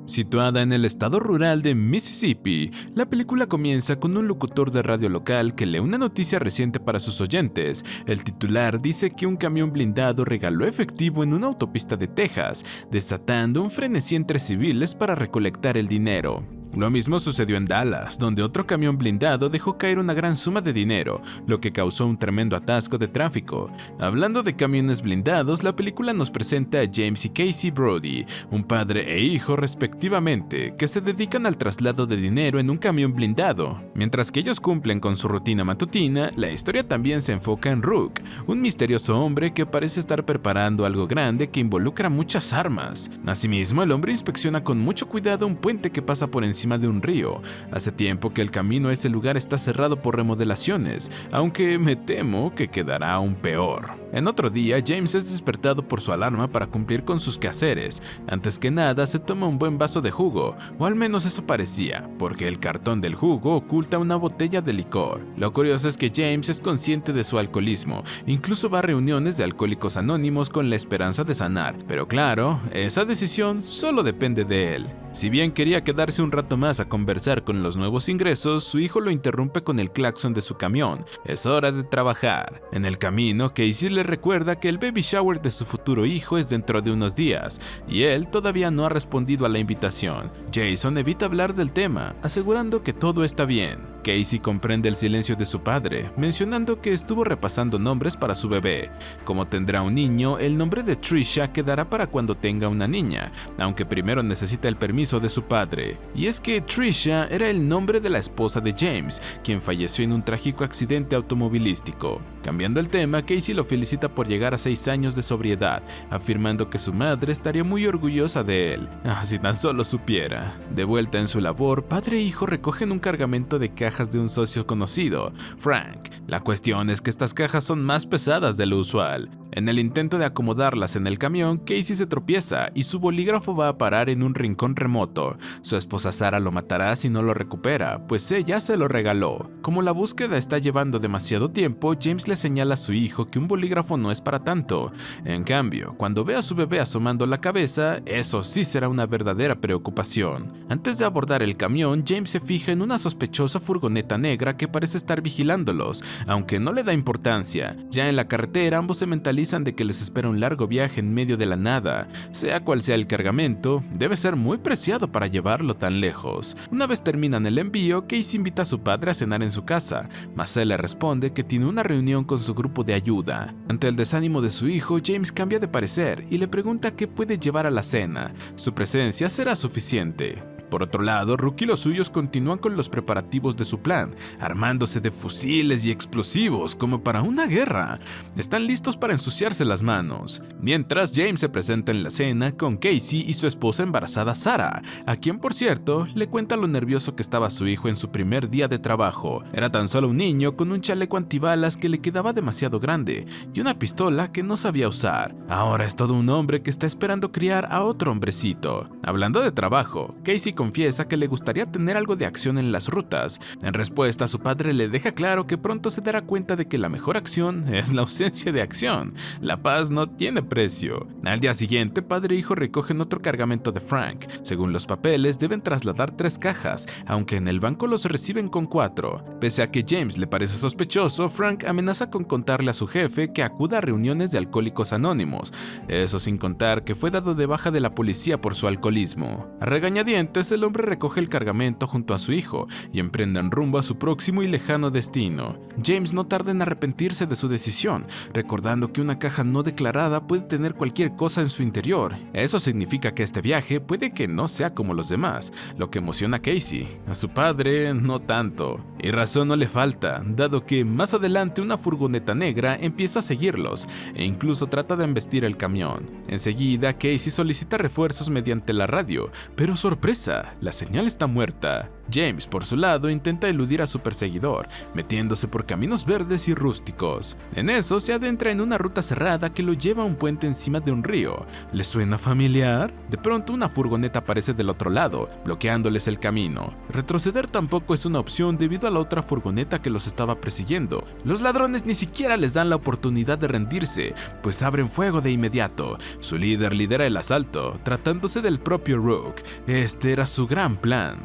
Situada en el estado rural de Mississippi, la película comienza con un locutor de radio local que lee una noticia reciente para sus oyentes. El titular dice que un camión blindado regaló efectivo en una autopista de Texas, desatando un frenesí entre civiles para recolectar el dinero. Lo mismo sucedió en Dallas, donde otro camión blindado dejó caer una gran suma de dinero, lo que causó un tremendo atasco de tráfico. Hablando de camiones blindados, la película nos presenta a James y Casey Brody, un padre e hijo respectivamente, que se dedican al traslado de dinero en un camión blindado. Mientras que ellos cumplen con su rutina matutina, la historia también se enfoca en Rook, un misterioso hombre que parece estar preparando algo grande que involucra muchas armas. Asimismo, el hombre inspecciona con mucho cuidado un puente que pasa por encima de un río. Hace tiempo que el camino a ese lugar está cerrado por remodelaciones, aunque me temo que quedará aún peor. En otro día, James es despertado por su alarma para cumplir con sus quehaceres. Antes que nada, se toma un buen vaso de jugo, o al menos eso parecía, porque el cartón del jugo oculta una botella de licor. Lo curioso es que James es consciente de su alcoholismo, incluso va a reuniones de alcohólicos anónimos con la esperanza de sanar, pero claro, esa decisión solo depende de él. Si bien quería quedarse un rato más a conversar con los nuevos ingresos, su hijo lo interrumpe con el claxon de su camión. Es hora de trabajar. En el camino, Casey le recuerda que el baby shower de su futuro hijo es dentro de unos días, y él todavía no ha respondido a la invitación. Jason evita hablar del tema, asegurando que todo está bien. Casey comprende el silencio de su padre, mencionando que estuvo repasando nombres para su bebé. Como tendrá un niño, el nombre de Trisha quedará para cuando tenga una niña, aunque primero necesita el permiso de su padre. Y es que Trisha era el nombre de la esposa de James, quien falleció en un trágico accidente automovilístico. Cambiando el tema, Casey lo felicita por llegar a 6 años de sobriedad, afirmando que su madre estaría muy orgullosa de él. Si tan solo supiera. De vuelta en su labor, padre e hijo recogen un cargamento de cajas de un socio conocido, Frank. La cuestión es que estas cajas son más pesadas de lo usual. En el intento de acomodarlas en el camión, Casey se tropieza y su bolígrafo va a parar en un rincón remoto. Su esposa Sarah lo matará si no lo recupera, pues ella se lo regaló. Como la búsqueda está llevando demasiado tiempo, James le señala a su hijo que un bolígrafo no es para tanto. En cambio, cuando ve a su bebé asomando la cabeza, eso sí será una verdadera preocupación. Antes de abordar el camión, James se fija en una sospechosa furgoneta negra que parece estar vigilándolos, aunque no le da importancia. Ya en la carretera, ambos se mentalizan de que les espera un largo viaje en medio de la nada. Sea cual sea el cargamento, debe ser muy preciado para llevarlo tan lejos. Una vez terminan el envío, Casey invita a su padre a cenar en su casa, mas él le responde que tiene una reunión con su grupo de ayuda. Ante el desánimo de su hijo, James cambia de parecer y le pregunta qué puede llevar a la cena. Su presencia será suficiente. Por otro lado, Rook y los suyos continúan con los preparativos de su plan, armándose de fusiles y explosivos como para una guerra. Están listos para ensuciarse las manos. Mientras, James se presenta en la cena con Casey y su esposa embarazada Sarah, a quien por cierto le cuenta lo nervioso que estaba su hijo en su primer día de trabajo. Era tan solo un niño con un chaleco antibalas que le quedaba demasiado grande y una pistola que no sabía usar. Ahora es todo un hombre que está esperando criar a otro hombrecito. Hablando de trabajo, Casey confiesa que le gustaría tener algo de acción en las rutas. En respuesta, su padre le deja claro que pronto se dará cuenta de que la mejor acción es la ausencia de acción. La paz no tiene precio. Al día siguiente, padre e hijo recogen otro cargamento de Frank. Según los papeles, deben trasladar 3 cajas, aunque en el banco los reciben con 4. Pese a que James le parece sospechoso, Frank amenaza con contarle a su jefe que acuda a reuniones de alcohólicos anónimos. Eso sin contar que fue dado de baja de la policía por su alcoholismo. A regañadientes, el hombre recoge el cargamento junto a su hijo y emprenden rumbo a su próximo y lejano destino. James no tarda en arrepentirse de su decisión, recordando que una caja no declarada puede tener cualquier cosa en su interior. Eso significa que este viaje puede que no sea como los demás, lo que emociona a Casey. A su padre, no tanto. Y razón no le falta, dado que más adelante una furgoneta negra empieza a seguirlos e incluso trata de embestir el camión. Enseguida, Casey solicita refuerzos mediante la radio, pero sorpresa, la señal está muerta. James, por su lado, intenta eludir a su perseguidor, metiéndose por caminos verdes y rústicos. En eso se adentra en una ruta cerrada que lo lleva a un puente encima de un río. ¿Le suena familiar? De pronto una furgoneta aparece del otro lado, bloqueándoles el camino. Retroceder tampoco es una opción debido a la otra furgoneta que los estaba persiguiendo. Los ladrones ni siquiera les dan la oportunidad de rendirse, pues abren fuego de inmediato. Su líder lidera el asalto, tratándose del propio Rook. Este era su gran plan.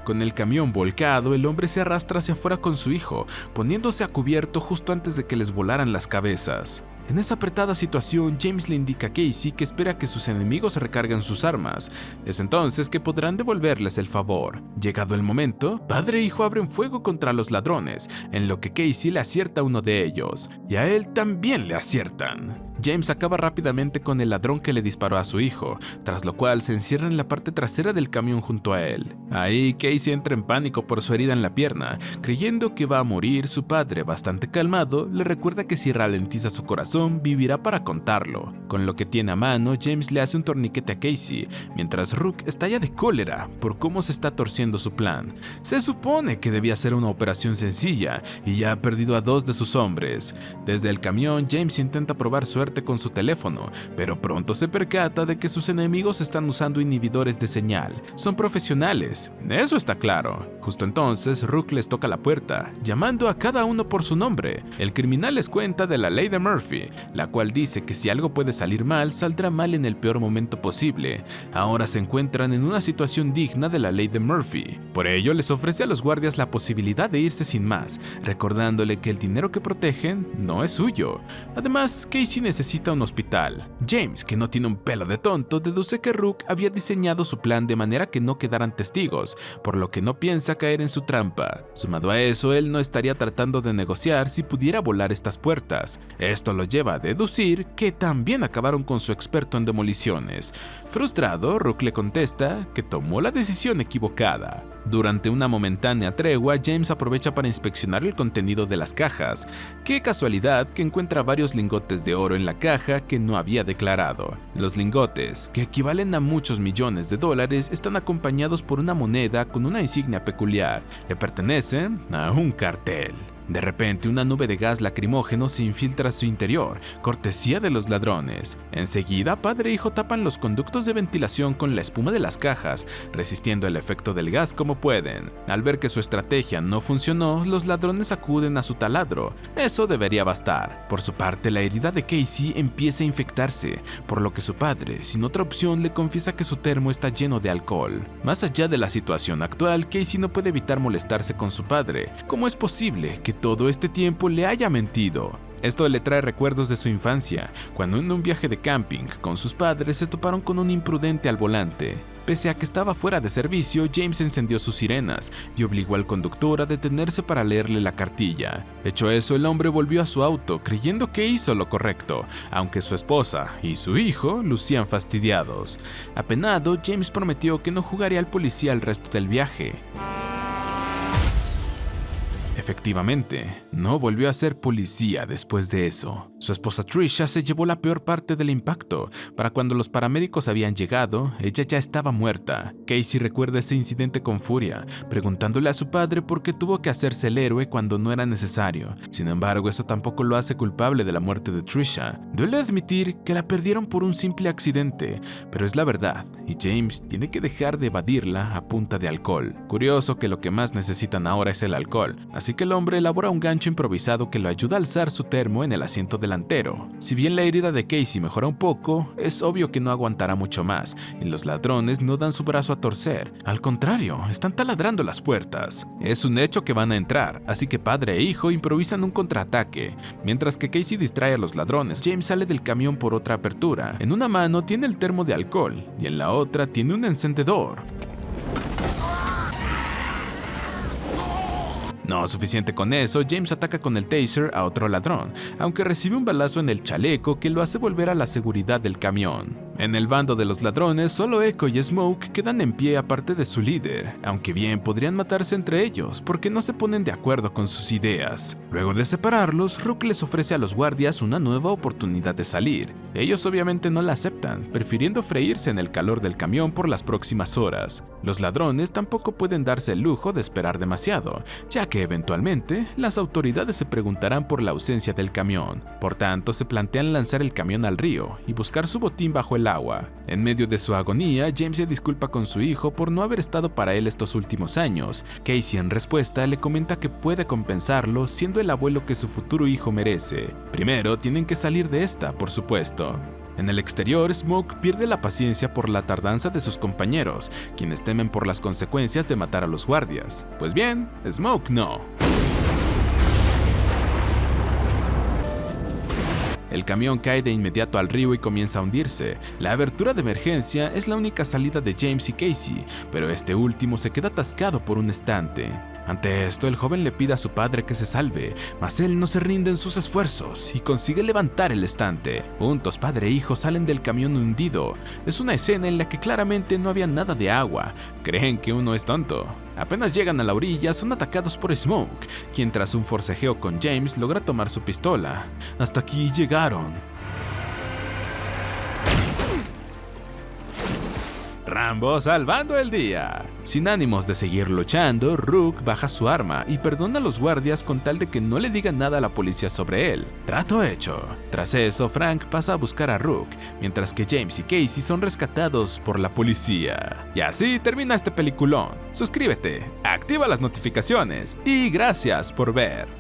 Con el camión volcado, el hombre se arrastra hacia afuera con su hijo, poniéndose a cubierto justo antes de que les volaran las cabezas. En esa apretada situación, James le indica a Casey que espera que sus enemigos recarguen sus armas. Es entonces que podrán devolverles el favor. Llegado el momento, padre e hijo abren fuego contra los ladrones, en lo que Casey le acierta a uno de ellos, y a él también le aciertan. James acaba rápidamente con el ladrón que le disparó a su hijo, tras lo cual se encierra en la parte trasera del camión junto a él. Ahí Casey entra en pánico por su herida en la pierna, creyendo que va a morir. Su padre, bastante calmado, le recuerda que si ralentiza su corazón, vivirá para contarlo. Con lo que tiene a mano, James le hace un torniquete a Casey, mientras Rook estalla de cólera por cómo se está torciendo su plan. Se supone que debía ser una operación sencilla, y ya ha perdido a 2 de sus hombres. Desde el camión, James intenta probar suerte con su teléfono, pero pronto se percata de que sus enemigos están usando inhibidores de señal. Son profesionales, eso está claro. Justo entonces, Rook les toca la puerta, llamando a cada uno por su nombre. El criminal les cuenta de la ley de Murphy, la cual dice que si algo puede salir mal, saldrá mal en el peor momento posible. Ahora se encuentran en una situación digna de la ley de Murphy. Por ello, les ofrece a los guardias la posibilidad de irse sin más, recordándole que el dinero que protegen no es suyo. Además, Casey necesita un hospital. James, que no tiene un pelo de tonto, deduce que Rook había diseñado su plan de manera que no quedaran testigos, por lo que no piensa caer en su trampa. Sumado a eso, él no estaría tratando de negociar si pudiera volar estas puertas. Esto lo lleva a deducir que también acabaron con su experto en demoliciones. Frustrado, Rook le contesta que tomó la decisión equivocada. Durante una momentánea tregua, James aprovecha para inspeccionar el contenido de las cajas. Qué casualidad que encuentra varios lingotes de oro en la caja que no había declarado. Los lingotes, que equivalen a muchos millones de dólares, están acompañados por una moneda con una insignia peculiar. Le pertenecen a un cartel. De repente, una nube de gas lacrimógeno se infiltra a su interior, cortesía de los ladrones. Enseguida, padre e hijo tapan los conductos de ventilación con la espuma de las cajas, resistiendo el efecto del gas como pueden. Al ver que su estrategia no funcionó, los ladrones acuden a su taladro. Eso debería bastar. Por su parte, la herida de Casey empieza a infectarse, por lo que su padre, sin otra opción, le confiesa que su termo está lleno de alcohol. Más allá de la situación actual, Casey no puede evitar molestarse con su padre. ¿Cómo es posible que todo este tiempo le haya mentido? Esto le trae recuerdos de su infancia, cuando en un viaje de camping con sus padres se toparon con un imprudente al volante. Pese a que estaba fuera de servicio, James encendió sus sirenas y obligó al conductor a detenerse para leerle la cartilla. Hecho eso, el hombre volvió a su auto, creyendo que hizo lo correcto, aunque su esposa y su hijo lucían fastidiados. Apenado, James prometió que no jugaría al policía el resto del viaje. Efectivamente, no volvió a ser policía después de eso. Su esposa Trisha se llevó la peor parte del impacto. Para cuando los paramédicos habían llegado, ella ya estaba muerta. Casey recuerda ese incidente con furia, preguntándole a su padre por qué tuvo que hacerse el héroe cuando no era necesario. Sin embargo, eso tampoco lo hace culpable de la muerte de Trisha. Duele admitir que la perdieron por un simple accidente, pero es la verdad, y James tiene que dejar de evadirla a punta de alcohol. Curioso que lo que más necesitan ahora es el alcohol, así que el hombre elabora un gancho improvisado que lo ayuda a alzar su termo en el asiento delantero. Si bien la herida de Casey mejora un poco, es obvio que no aguantará mucho más, y los ladrones no dan su brazo a torcer. Al contrario, están taladrando las puertas. Es un hecho que van a entrar, así que padre e hijo improvisan un contraataque. Mientras que Casey distrae a los ladrones, James sale del camión por otra apertura. En una mano tiene el termo de alcohol, y en la otra tiene un encendedor. No suficiente con eso, James ataca con el taser a otro ladrón, aunque recibe un balazo en el chaleco que lo hace volver a la seguridad del camión. En el bando de los ladrones, solo Echo y Smoke quedan en pie aparte de su líder, aunque bien podrían matarse entre ellos porque no se ponen de acuerdo con sus ideas. Luego de separarlos, Rook les ofrece a los guardias una nueva oportunidad de salir. Ellos obviamente no la aceptan, prefiriendo freírse en el calor del camión por las próximas horas. Los ladrones tampoco pueden darse el lujo de esperar demasiado, ya que eventualmente las autoridades se preguntarán por la ausencia del camión. Por tanto, se plantean lanzar el camión al río y buscar su botín bajo el agua. En medio de su agonía, James se disculpa con su hijo por no haber estado para él estos últimos años. Casey en respuesta le comenta que puede compensarlo siendo el abuelo que su futuro hijo merece. Primero tienen que salir de esta, por supuesto. En el exterior, Smoke pierde la paciencia por la tardanza de sus compañeros, quienes temen por las consecuencias de matar a los guardias. Pues bien, Smoke no. El camión cae de inmediato al río y comienza a hundirse. La abertura de emergencia es la única salida de James y Casey, pero este último se queda atascado por un estante. Ante esto, el joven le pide a su padre que se salve, mas él no se rinde en sus esfuerzos y consigue levantar el estante. Juntos, padre e hijo salen del camión hundido. Es una escena en la que claramente no había nada de agua. Creen que uno es tonto. Apenas llegan a la orilla, son atacados por Smoke, quien tras un forcejeo con James logra tomar su pistola. Hasta aquí llegaron. Rambo salvando el día. Sin ánimos de seguir luchando, Rook baja su arma y perdona a los guardias con tal de que no le digan nada a la policía sobre él. Trato hecho. Tras eso, Frank pasa a buscar a Rook, mientras que James y Casey son rescatados por la policía. Y así termina este peliculón. Suscríbete, activa las notificaciones y gracias por ver.